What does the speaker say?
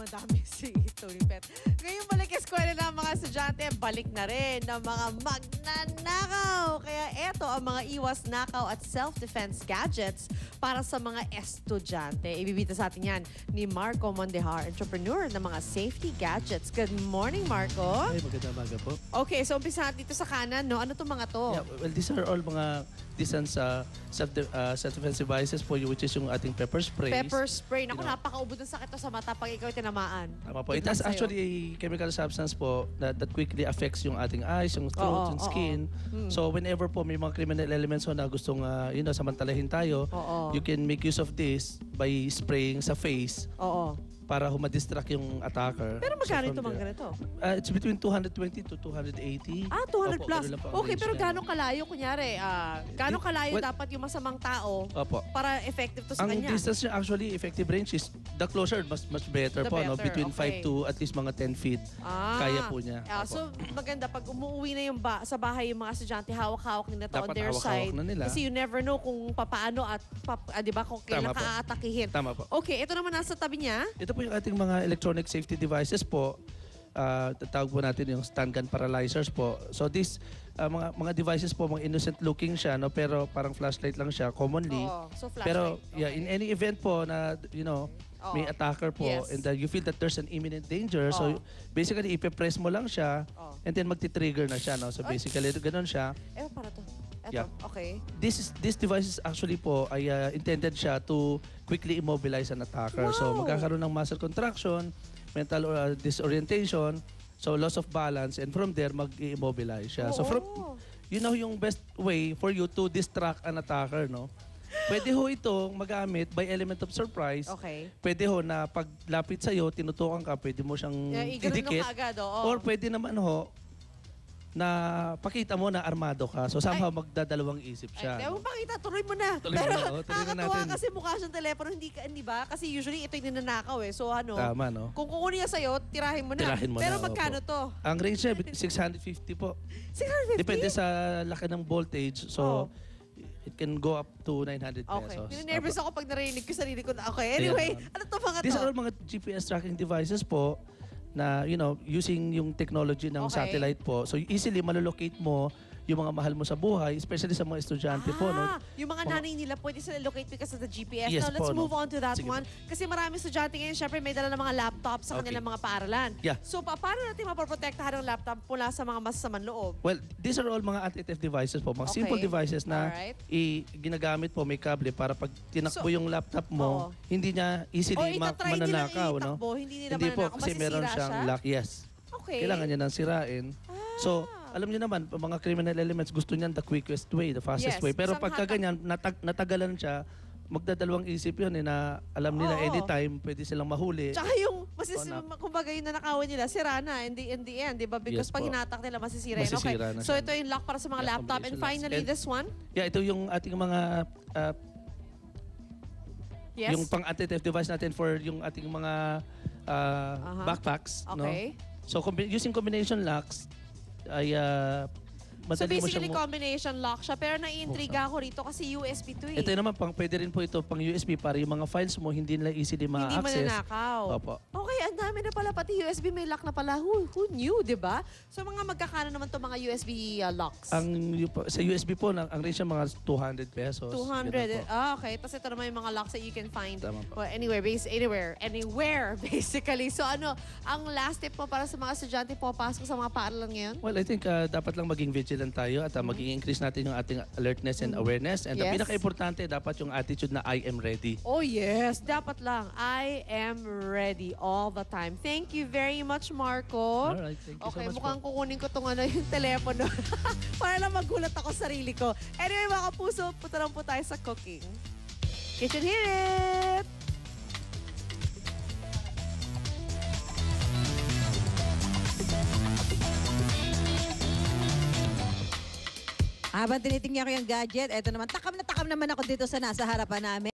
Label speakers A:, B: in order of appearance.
A: madami si Tony Pet. Ngayon balik eskwela ng mga estudyante, balik na rin ng mga magnanakaw. Kaya eto ang mga iwas nakaw at self-defense gadgets para sa mga estudyante. Ibibita sa atin yan ni Marco Mondejar, entrepreneur ng mga safety gadgets. Good morning, Marco.
B: Ay, magandang umaga po.
A: Okay, so umpisa natin dito sa kanan, no? Ano itong mga to?
B: Yeah, well, these are all mga distance self-defense devices po, which is yung ating pepper sprays.
A: Pepper spray. Naku, napakaubod ng sakit to sa mata pag ikaw tinamaan.
B: Tama po. It has actually a chemical substance po that quickly affects yung ating eyes, yung throat, yung skin. So whenever po may mga criminal elements na gustong samantalahin tayo, you can make use of this by spraying sa face. Para humadistract yung attacker.
A: Pero magkano ito mga ganito?
B: It's between 220 to 280.
A: 200 plus. Okay, pero
B: gano'ng
A: gano'ng kalayo, kunyari, gano'ng kalayo dapat yung masamang tao para effective to sa kanya?
B: Ang distance niya actually, effective range is the closer, much better po. No? Between 5 to at least mga 10 feet. Kaya po niya.
A: So maganda, pag umuwi na yung sa bahay yung mga estudyante, hawak-hawak nila on their side. Kasi you never know kung papaano at di ba kung kailan ka aatakihin.
B: Tama po.
A: Okay, ito naman nasa tabi niya.
B: Ito po yung ating mga electronic safety devices po. Tatawag po natin yung stun gun paralyzers po. So these mga devices po, mga innocent looking siya, no, pero parang flashlight lang siya commonly.
A: So flashlight.
B: Pero yeah, in any event po na may attacker po and you feel that there's an imminent danger, so basically ipe-press mo lang siya and then magti-trigger na siya, no. So basically ganoon siya.
A: Para to. Eto, okay.
B: This device actually po ay intended siya to quickly immobilize an attacker.
A: Wow.
B: So magkakaroon ng muscle contraction, mental disorientation, so loss of balance, and from there mag-immobilize siya. So from yung best way for you to distract an attacker, no? Pwede ho itong magamit by element of surprise.
A: Okay.
B: Pwede ho na paglapit sa'yo, tinutukan ka, pwede mo siyang didikit. Or pwede naman ho, na pakita mo na armado ka. So somehow magdadalawang isip siya.
A: Ay, mo pakita, tuloy mo na.
B: Tuloy mo na, tuloy na natin.
A: Kasi mukha siyang telepono, hindi ba? Kasi usually ito yung ninanakaw eh. So
B: tama, no?
A: Kung kukunin niya sa'yo, tirahin mo na. Pero magkano to?
B: Ang range niya, 650 po.
A: 650?
B: Depende sa laki ng voltage. So, it can go up to 900 pesos.
A: Okay. Ninervous ako pag narinig ko sarili ko na. Okay, anyway, ano to mga to?
B: These are mga GPS tracking devices po na, using yung technology ng satellite po. So, easily malolocate mo yung mga mahal mo sa buhay, especially sa mga estudyante po. No?
A: Yung mga nanay nila pwede sila locate because of the GPS.
B: Yes,
A: Now, let's move on to that
B: Sige
A: one. Kasi marami estudyante ngayon, syempre may dala ng mga laptop sa kanilang mga paaralan.
B: Yeah.
A: So, paano natin mapoprotektahan ng laptop mula sa mga masasamang loob?
B: Well, these are all mga anti-theft devices po. Mga simple devices na ginagamit po, may kable para pag tinakbo yung laptop mo, hindi niya easily mananakaw. No?
A: Hindi nila
B: po,
A: mananakaw.
B: kasi meron siyang lock. Yes.
A: Okay.
B: Kailangan niya nang sirain. So, alam niyo naman, mga criminal elements, gusto niyan the quickest way, the fastest way. Pero pagka ganyan, natagalan siya, magdadalawang isip yun na alam nila anytime pwede silang mahuli.
A: Tsaka yung, kumbaga yung nanakawan nila, sira na in the end, di ba? Because pag hinatak nila, masisira yun. Okay. So ito yung lock para sa mga laptop. And finally, this one?
B: Yeah, ito yung ating mga yung pang anti-theft device natin for yung ating mga backpacks.
A: Okay.
B: No? So using combination locks, ay
A: so basically combination lock siya. Pero naiintriga ako rito kasi USB to eh.
B: Ito naman, pwede rin po ito pang USB para yung mga files mo hindi nila easily ma-access.
A: Hindi mananakaw.
B: Opo.
A: Okay, ang dami na pala. Pati USB may lock na pala. Who knew, di ba? So mga magkakano naman to mga USB locks?
B: Sa USB po, ang range niya mga 200 pesos.
A: 200. Okay. Tapos ito naman yung mga locks that you can find anywhere, basically. So ang last tip mo para sa mga estudyante papasok sa mga paaralan ngayon?
B: Well, I think dapat lang maging vigilant tayo at maging increase natin yung ating alertness and awareness. And ang pinaka-importante, dapat yung attitude na I am ready.
A: Oh yes, dapat lang. I am ready all the time. Thank you very much, Marco.
B: Alright, thank you so much.
A: Mukhang kukunin ko yung telepono. Para lang magulat ako sarili ko. Anyway, mga kapuso, punta lang po tayo sa cooking. Kitchen Hit!
C: Habang tinitingnan ko yung gadget, eto naman, takam na takam naman ako dito sa nasa harapan namin.